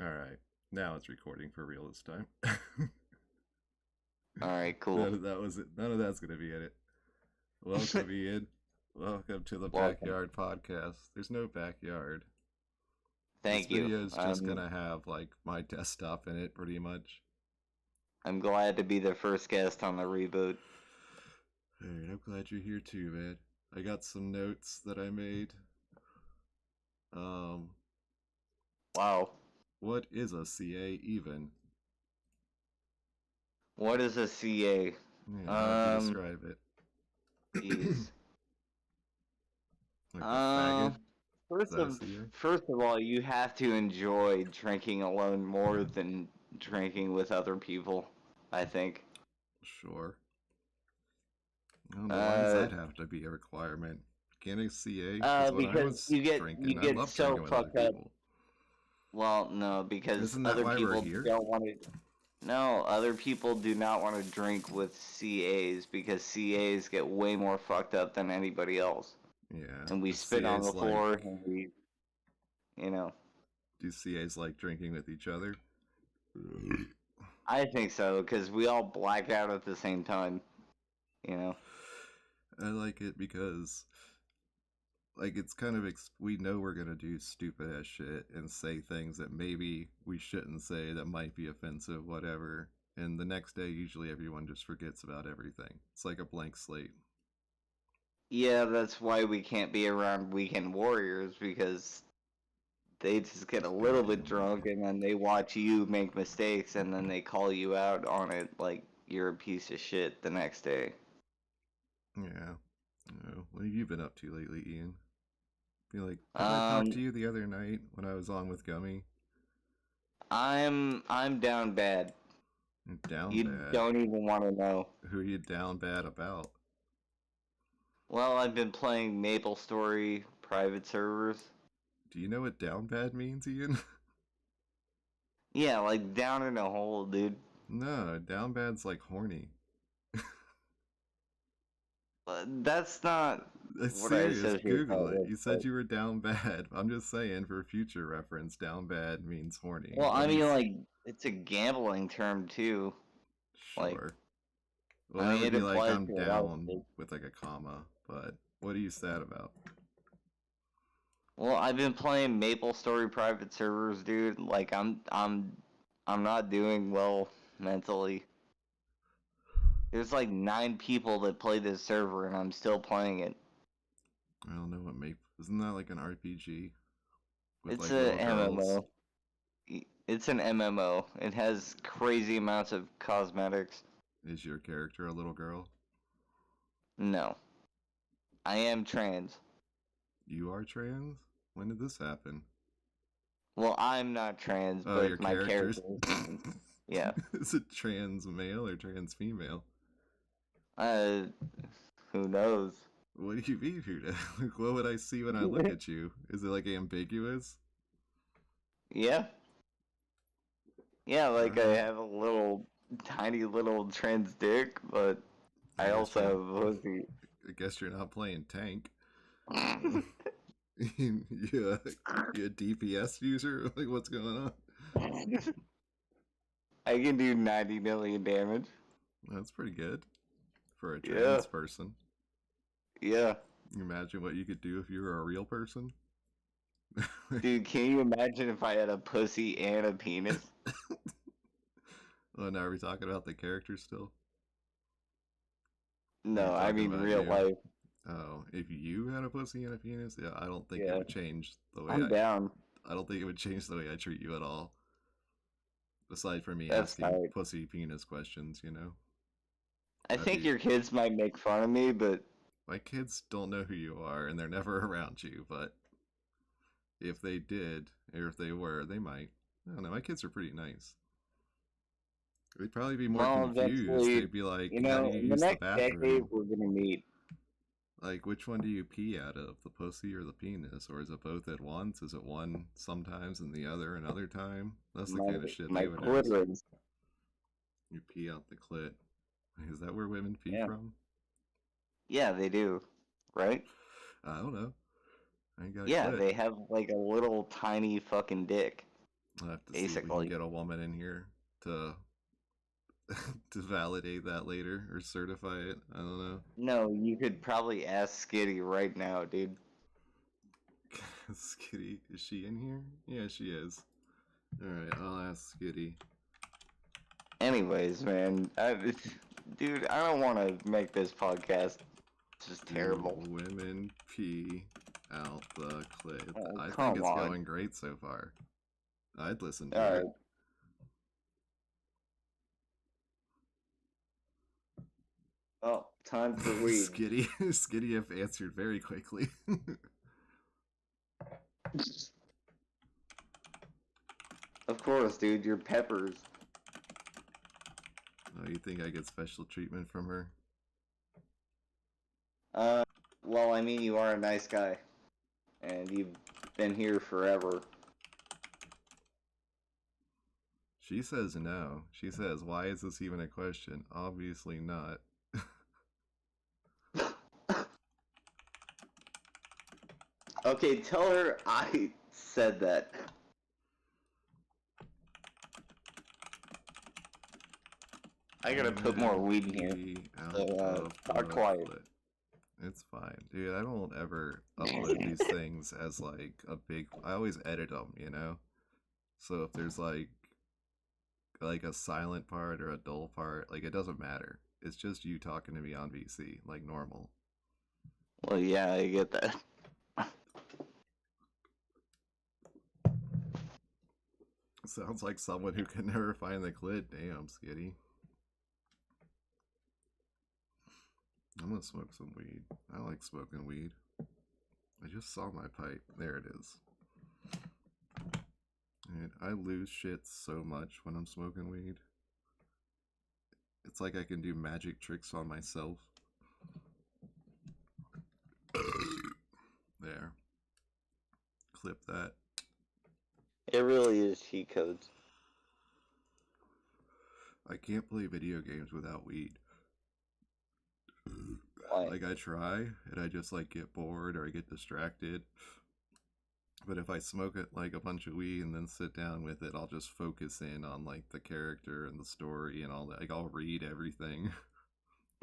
All right. Now it's recording for real this time. Alright, cool. That was it. None of that's gonna be in it. Welcome, Ian. Welcome to the Welcome. Backyard Podcast. There's no backyard. This Thank you. video is just gonna have like my desktop in it, pretty much. I'm glad to be the first guest on the reboot. Alright, I'm glad you're here too, man. I got some notes that I made. Um, Wow. what is a CA even? What is a CA? Yeah, how'd you describe it? Jeez. Like a faggot? Um, Is that a CA? first of all, you have to enjoy drinking alone more than drinking with other people, I think. Sure. I don't know, why does Uh, that have to be a requirement? Can't a CA? Because when I because was you drinking, I get loved so drinking with other fucked up. people. Well, no, because Isn't that other why we're people here? don't want to. No, other people do not want to drink with CAs because CAs get way more fucked up than anybody else. Yeah. And we The spit on CA's the like, floor and we, you know. do CAs like drinking with each other? I think so because we all black out at the same time, you know. I like it because, like, it's kind of, we know we're gonna do stupid ass shit and say things that maybe we shouldn't say that might be offensive, whatever. And the next day, usually everyone just forgets about everything. It's like a blank slate. Yeah, that's why we can't be around weekend warriors because they just get a little bit drunk and then they watch you make mistakes and then they call you out on it like you're a piece of shit the next day. Yeah. What have you been up to lately, Ian? Be like, didn't I talk to Um, you the other night when I was on with Gummy? I'm down bad. You're down You bad. don't even want to know. Who are you down bad about? Well, I've been playing MapleStory private servers. Do you know what down bad means, Ian? Yeah, like down in a hole, dude. No, down bad's like horny. That's not It's what I serious. associate that Google it. with. You said But, you were down bad. I'm just saying for future reference, down bad means horny. well, What I do you? mean, like it's a gambling term too. Like, Sure. Well, I that mean, would it be like applies I'm to a lot of down things. with like a comma. But what are you sad about? Well, I've been playing MapleStory private servers, dude. Like, I'm not doing well mentally. There's like 9 people that play this server, and I'm still playing it. I don't know what make. Isn't that like an RPG with It's like a little girls? MMO. It's an MMO. It has crazy amounts of cosmetics. Is your character a little girl? No, I am trans. You are trans? When did this happen? Well, I'm not trans, Oh, your but my characters. character is. Yeah. Is it trans male or trans female? Uh, who knows? What do you mean, who knows? Like, what would I see when I look at you? Is it like ambiguous? Yeah. Yeah, like I Alright. have a little, tiny little trans dick, but I I guess also you're have a pussy. I guess you're not playing tank. Uh, yeah, you a DPS user? Like what's going on? I can do 90 million damage. That's pretty good for a Yeah. trans person. Yeah. You imagine what you could do if you were a real person? Dude, can you imagine if I had a pussy and a penis? Oh, now are we talking about the character still? Are you No, I talking mean about real you? life. Oh, if you had a pussy and a penis, yeah, I don't think it Yeah. would change the way I'm down. I don't think it would change the way I treat you at all. Aside from me That's asking tight. pussy penis questions, you know? I That'd think be your kids might make fun of me, but my kids don't know who you are and they're never around you, but if they did, or if they were, they might. I don't know, my kids are pretty nice. They'd probably be more well, confused. eventually, They'd be like, you how do know, you in the use the next decade, bathroom? we're gonna meet. Like, which one do you pee out of? The pussy or the penis? Or is it both at once? Is it one sometimes and the other another time? That's the My kind of shit they my would ask. clitoris. You pee out the clit. Is that where women pee Yeah. from? Yeah, they do. Right? I don't know. I ain't got a Yeah, clit. they have like a little tiny fucking dick. I'll have to see if we can basically. get a woman in here to to validate that later or certify it. I don't know. No, you could probably ask Skitty right now, dude. Skitty, is she in here? Yeah, she is. Alright, I'll ask Skitty. Anyways, man, dude, I don't want to make this podcast just Do terrible. women pee out the clit? Oh, I think come it's on. going great so far. I'd listen to Alright. it. Oh, time for weed. Skitty have answered very quickly. Of course, dude, you're peppers. Oh, you think I get special treatment from her? Well, I mean, you are a nice guy. And you've been here forever. She says no. She says, why is this even a question? Obviously not. Okay, tell her I said that. I gotta put more weed in here. So, talk quiet. It's fine, dude. I don't ever upload these things as like a big. I always edit them, you know. So if there's like a silent part or a dull part, like it doesn't matter. It's just you talking to me on VC, like normal. Well, yeah, I get that. Sounds like someone who can never find the clit. Damn, Skitty. I'm gonna smoke some weed. I like smoking weed. I just saw my pipe. There it is. And I lose shit so much when I'm smoking weed. It's like I can do magic tricks on myself. There. Clip that. It really is cheat codes. I can't play video games without weed. Why? Like I try and I just like get bored or I get distracted. But if I smoke it like a bunch of weed and then sit down with it, I'll just focus in on like the character and the story and all that. Like I'll read everything.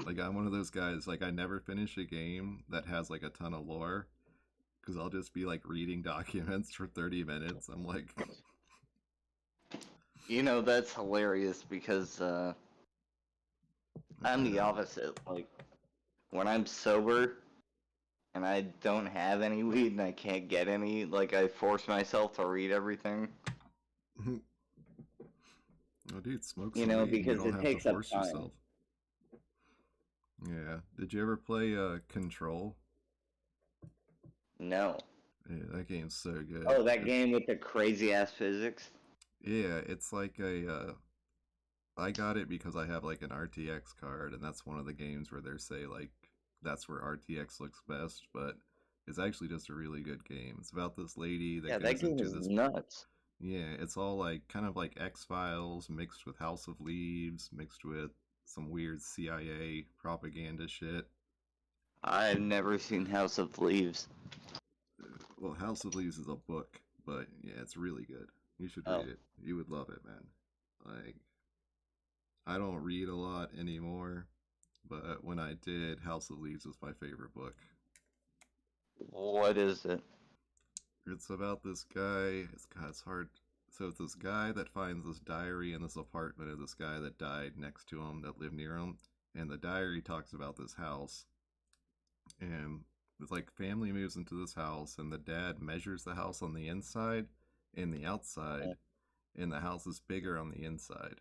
Like I'm one of those guys, like I never finish a game that has like a ton of lore because I'll just be like reading documents for 30 minutes. I'm like, You know, that's hilarious because I'm the opposite. Like, when I'm sober and I don't have any weed and I can't get any, like, I force myself to read everything. Oh, dude, smoke You some know, weed and you because don't it have to takes up force time. yourself. Yeah. Did you ever play Control? No. Yeah, that game's so good. Oh, that game with the crazy ass physics? Yeah, it's like a I got it because I have like an RTX card, and that's one of the games where they say like that's where RTX looks best, but it's actually just a really good game. It's about this lady that Yeah, that goes game into is this. nuts. Yeah, it's all like kind of like X-Files mixed with House of Leaves, mixed with some weird CIA propaganda shit. I've never seen House of Leaves. Well, House of Leaves is a book, but yeah, it's really good. You should Oh. read it. You would love it, man. Like, I don't read a lot anymore, but when I did, House of Leaves was my favorite book. What is it? It's about this guy. It's hard. So it's this guy that finds this diary in this apartment of this guy that died next to him that lived near him, and the diary talks about this house. And it's like family moves into this house, and the dad measures the house on the inside and the outside, and the house is bigger on the inside.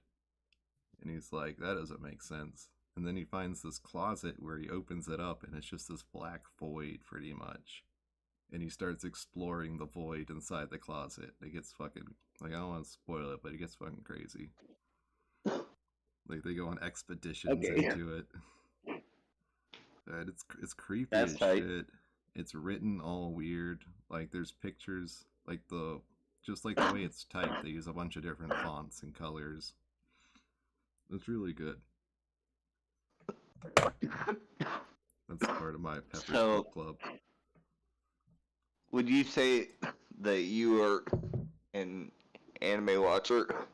And he's like, that doesn't make sense. And then he finds this closet where he opens it up, and it's just this black void, pretty much. And he starts exploring the void inside the closet. It gets fucking, like, I don't want to spoil it, but it gets fucking crazy. Like, they go on expeditions into it. And it's creepy That's as tight. shit. It's written all weird. Like, there's pictures, like just like the way it's typed. They use a bunch of different fonts and colors. It's really good. That's part of my Pepper's So- Book Club. Would you say that you are an anime watcher.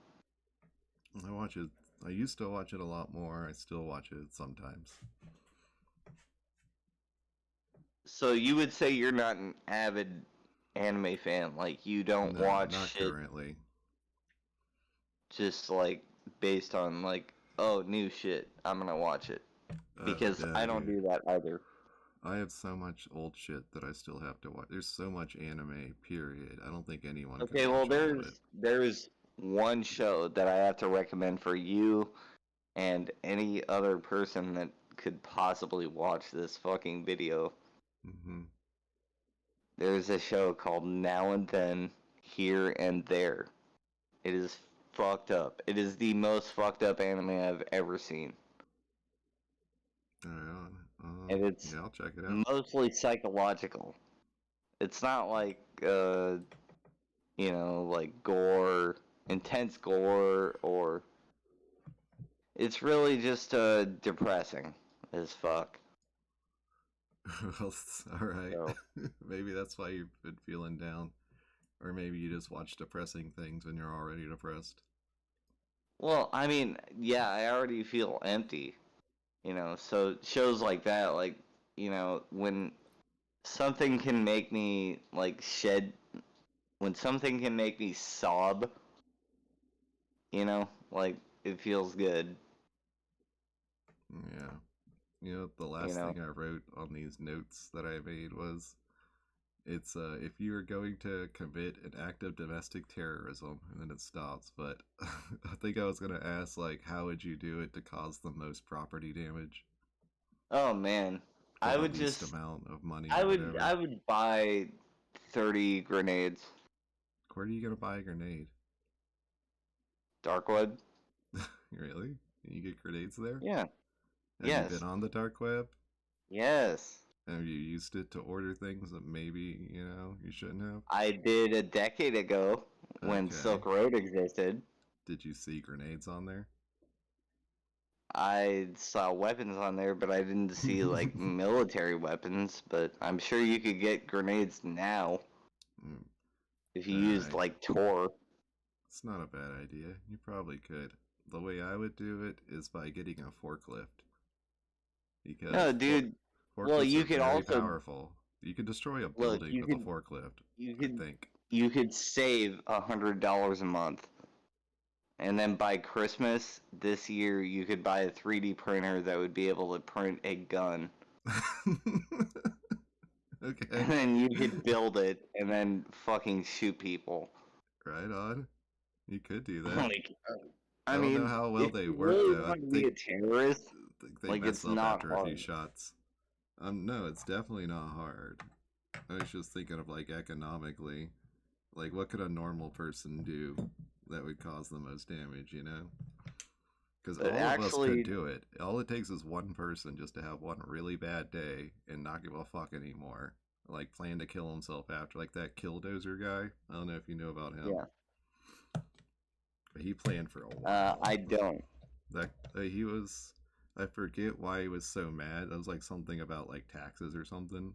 I watch it. I used to watch it a lot more. I still watch it sometimes. So you would say you're not an avid anime fan? Like you don't No, watch not shit currently. just like based on like, oh, new shit, I'm gonna watch it. Because No, I don't dude. do that either. I have so much old shit that I still have to watch. There's so much anime, period. I don't think anyone can Okay, well watch all of it. there's one show that I have to recommend for you and any other person that could possibly watch this fucking video. Hmm. There's a show called Now and Then, Here and There. It is fucked up. It is the most fucked up anime I've ever seen. All right. And it's Yeah, I'll check it out. mostly psychological. It's not like, like gore, intense gore, or. It's really just depressing as fuck. Well, all right. So. Maybe that's why you've been feeling down. Or maybe you just watch depressing things when you're already depressed. Well, I mean, yeah, I already feel empty, so shows like that, like, when something can make me, like, when something can make me sob, like, it feels good, Yeah. The you last know? thing I wrote on these notes that I made was it's if you're going to commit an act of domestic terrorism, and then it stops. But I think I was gonna ask like, how would you do it to cause the most property damage Oh, man. for I the would least just, amount of money I or would, whatever? I would buy 30 grenades. Where are you gonna buy a grenade? Dark web? Really? You get grenades there? Yeah. Have you been Yes. on the dark web? Yes. Have you used it to order things that maybe, you shouldn't have? I did a decade ago when Okay. Silk Road existed. Did you see grenades on there? I saw weapons on there, but I didn't see like military weapons. But I'm sure you could get grenades now Mm, if you used alright. like Tor. It's not a bad idea. You probably could. The way I would do it is by getting a forklift. Because No, dude. Well, forklifts you are could very also powerful. You could destroy a look. building with a forklift, You I could think. you could save $100 a month, and then by Christmas this year, you could buy a 3D printer that would be able to print a gun, Okay. and then you could build it and then fucking shoot people. Right on. You could do that. Like, I I don't know mean, how well if they you work really though. want to be a terrorist, Think they like mess it's up not after a few hard. shots. No, it's definitely not hard. I was just thinking of like economically, like what could a normal person do that would cause the most damage, Because But all of us could actually, do it. All it takes is one person just to have one really bad day and not give a fuck anymore. Like plan to kill himself after, like that Killdozer guy. I don't know if you know about him, yeah, but he planned for a while. I don't. That he was, I forget why he was so mad. That was like something about like taxes or something,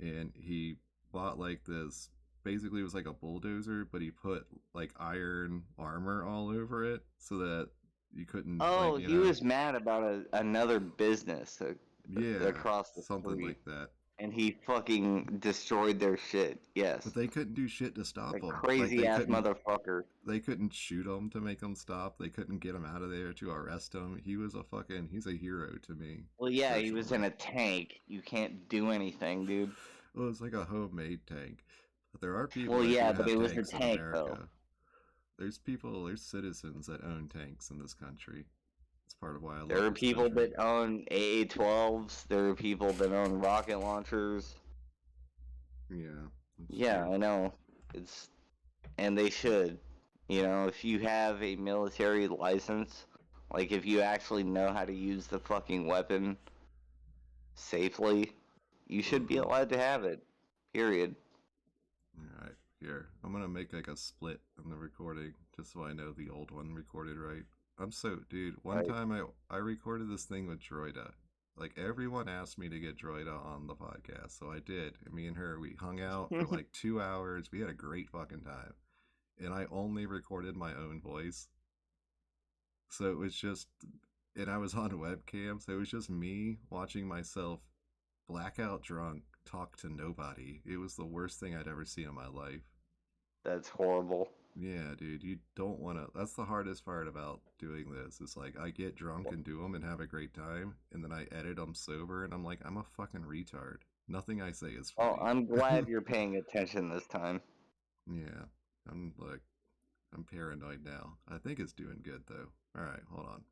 and he bought like this. Basically, it was like a bulldozer, but he put like iron armor all over it so that you couldn't Oh, he was mad about another business yeah, across the something street, like that. and he fucking destroyed their shit. But Yes, they couldn't do shit to stop the him. Like crazy ass motherfucker. they couldn't shoot him to make him stop. They couldn't get him out of there to arrest him. He's a hero to me, Well, yeah, he was in personally. a tank. You can't do anything, dude. Well, it's like a homemade tank. But there are people Well, that do yeah, but have it was a tanks in tank though. America. There's citizens that own tanks in this country. It's part of why I There love are this people country. that own AA-12s. There are people that own rocket launchers. Yeah, that's Yeah, true. I know. It's and they should. If you have a military license, like if you actually know how to use the fucking weapon safely, you should be Mm-hmm. allowed to have it. Period. Alright, here. I'm gonna make like a split in the recording just so I know the old one recorded right. Dude, one Right. time I recorded this thing with Droida. Like everyone asked me to get Droida on the podcast, so I did. And me and her, we hung out for like 2 hours. We had a great fucking time. and I only recorded my own voice. So it was just, and I was on webcam, so it was just me watching myself blackout drunk talk to nobody. It was the worst thing I'd ever seen in my life. That's horrible. Yeah, dude, you don't want to. That's the hardest part about doing this. It's like I get drunk and do them and have a great time, and then I edit them sober, and I'm like, I'm a fucking retard. Nothing I say is Oh, funny. I'm glad you're paying attention this time. Yeah, I'm like, I'm paranoid now. I think it's doing good though. All right, hold on.